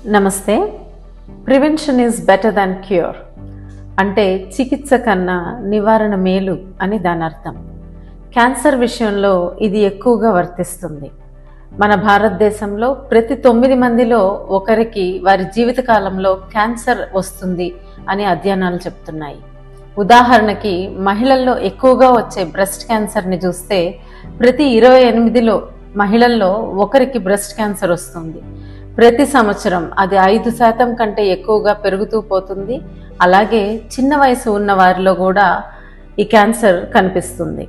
నమస్తే. Prevention is better than cure అంటే చికిత్స కన్నా నివారణ మేలు అని దాని అర్థం. క్యాన్సర్ విషయంలో ఇది ఎక్కువగా వర్తిస్తుంది. మన భారతదేశంలో ప్రతి 9 మందిలో ఒకరికి వారి జీవితకాలంలో క్యాన్సర్ వస్తుంది అని అధ్యయనాలు చెప్తున్నాయి. ఉదాహరణకి మహిళల్లో ఎక్కువగా వచ్చే బ్రెస్ట్ క్యాన్సర్ని చూస్తే ప్రతి 28 మహిళల్లో ఒకరికి బ్రెస్ట్ క్యాన్సర్ వస్తుంది. ప్రతి సంవత్సరం అది 5% కంటే ఎక్కువగా పెరుగుతూ పోతుంది. అలాగే చిన్న వయసు ఉన్న వారిలో కూడా ఈ క్యాన్సర్ కనిపిస్తుంది.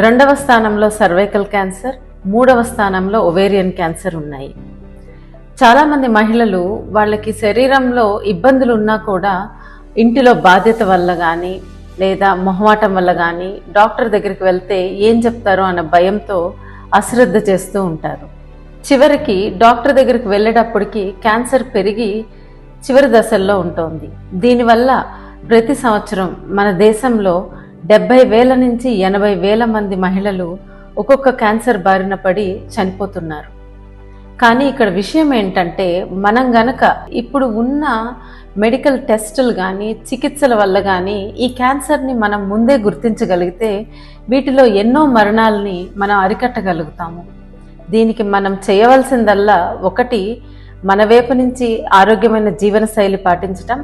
2వ స్థానంలో సర్వైకల్ క్యాన్సర్, 3వ స్థానంలో ఒవేరియన్ క్యాన్సర్ ఉన్నాయి. చాలామంది మహిళలు వాళ్ళకి శరీరంలో ఇబ్బందులు ఉన్నా కూడా ఇంటిలో బాధ్యత వల్ల కానీ లేదా మొహమాటం వల్ల కానీ డాక్టర్ దగ్గరికి వెళ్తే ఏం చెప్తారో అన్న భయంతో అశ్రద్ధ చేస్తూ ఉంటారు. చివరికి డాక్టర్ దగ్గరికి వెళ్ళేటప్పటికి క్యాన్సర్ పెరిగి చివరి దశల్లో ఉంటుంది. దీనివల్ల ప్రతి సంవత్సరం మన దేశంలో 70,000 నుంచి 80,000 మంది మహిళలు ఒక్కొక్క క్యాన్సర్ బారిన పడి చనిపోతున్నారు. కానీ ఇక్కడ విషయం ఏంటంటే మనం గనక ఇప్పుడు ఉన్న మెడికల్ టెస్టులు కానీ చికిత్సల వల్ల కానీ ఈ క్యాన్సర్ని మనం ముందే గుర్తించగలిగితే వీటిలో ఎన్నో మరణాలని మనం అరికట్టగలుగుతాము. దీనికి మనం చేయవలసిందల్లా ఒకటి, మన వైపు నుంచి ఆరోగ్యమైన జీవనశైలి పాటించటం.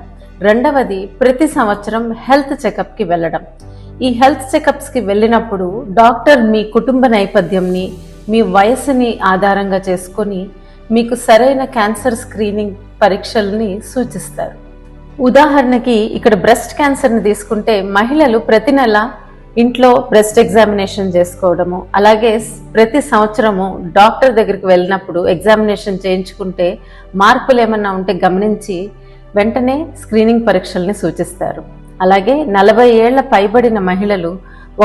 2వది, ప్రతి సంవత్సరం హెల్త్ చెకప్కి వెళ్ళడం. ఈ హెల్త్ చెకప్స్కి వెళ్ళినప్పుడు డాక్టర్ మీ కుటుంబ నేపథ్యంని, మీ వయసుని ఆధారంగా చేసుకొని మీకు సరైన క్యాన్సర్ స్క్రీనింగ్ పరీక్షల్ని సూచిస్తారు. ఉదాహరణకి ఇక్కడ బ్రెస్ట్ క్యాన్సర్ని తీసుకుంటే మహిళలు ప్రతి నెల ఇంట్లో బ్రెస్ట్ ఎగ్జామినేషన్ చేసుకోవడము, అలాగే ప్రతి సంవత్సరము డాక్టర్ దగ్గరికి వెళ్ళినప్పుడు ఎగ్జామినేషన్ చేయించుకుంటే మార్పులు ఏమన్నా ఉంటే గమనించి వెంటనే స్క్రీనింగ్ పరీక్షల్ని సూచిస్తారు. అలాగే 40 ఏళ్ల పైబడిన మహిళలు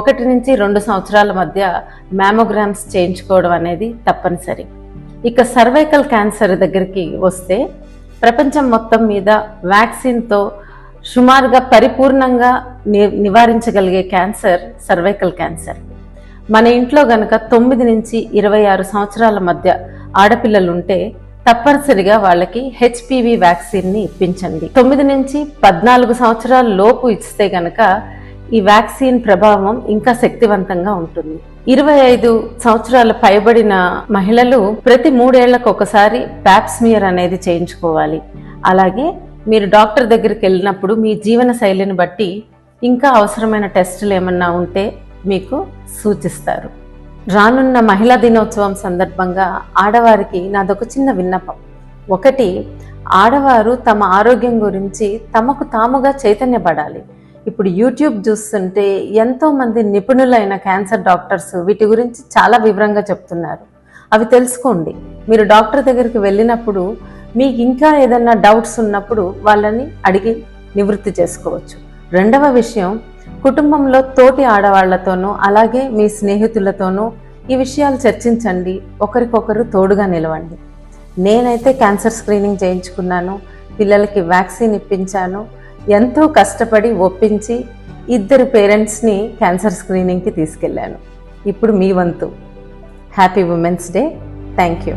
1 నుంచి 2 సంవత్సరాల మధ్య మ్యామోగ్రామ్స్ చేయించుకోవడం అనేది తప్పనిసరి. ఇక సర్వైకల్ క్యాన్సర్ దగ్గరికి వస్తే ప్రపంచం మొత్తం మీద వ్యాక్సిన్తో సుమారుగా పరిపూర్ణంగా నివారించగలిగే క్యాన్సర్ సర్వైకల్ క్యాన్సర్. మన ఇంట్లో గనక 9 నుంచి 26 సంవత్సరాల మధ్య ఆడపిల్లలుంటే తప్పనిసరిగా వాళ్ళకి HPV వ్యాక్సిన్ని ఇప్పించండి. 9 నుంచి 14 సంవత్సరాల లోపు ఇస్తే గనక ఈ వ్యాక్సిన్ ప్రభావం ఇంకా శక్తివంతంగా ఉంటుంది. 25 సంవత్సరాల పైబడిన మహిళలు ప్రతి 3 ఏళ్లకు ఒకసారి ప్యాప్స్మియర్ అనేది చేయించుకోవాలి. అలాగే మీరు డాక్టర్ దగ్గరికి వెళ్ళినప్పుడు మీ జీవన శైలిని బట్టి ఇంకా అవసరమైన టెస్టులు ఏమన్నా ఉంటే మీకు సూచిస్తారు. రానున్న మహిళా దినోత్సవం సందర్భంగా ఆడవారికి నాదొక చిన్న విన్నపం. ఒకటి, ఆడవారు తమ ఆరోగ్యం గురించి తమకు తాముగా చైతన్యపడాలి. ఇప్పుడు యూట్యూబ్ చూస్తుంటే ఎంతోమంది నిపుణులైన క్యాన్సర్ డాక్టర్స్ వీటి గురించి చాలా వివరంగా చెప్తున్నారు. అవి తెలుసుకోండి. మీరు డాక్టర్ దగ్గరికి వెళ్ళినప్పుడు మీకు ఇంకా ఏదైనా డౌట్స్ ఉన్నప్పుడు వాళ్ళని అడిగి నివృత్తి చేసుకోవచ్చు. 2వ విషయం, కుటుంబంలో తోటి ఆడవాళ్లతోనూ అలాగే మీ స్నేహితులతోనూ ఈ విషయాలు చర్చించండి. ఒకరికొకరు తోడుగా నిలవండి. నేనైతే క్యాన్సర్ స్క్రీనింగ్ చేయించుకున్నాను, పిల్లలకి వ్యాక్సిన్ ఇప్పించాను. ఎంతో కష్టపడి ఒప్పించి 2 పేరెంట్స్ని క్యాన్సర్ స్క్రీనింగ్కి తీసుకెళ్ళాను. ఇప్పుడు మీ వంతు. Happy women's day. Thank you.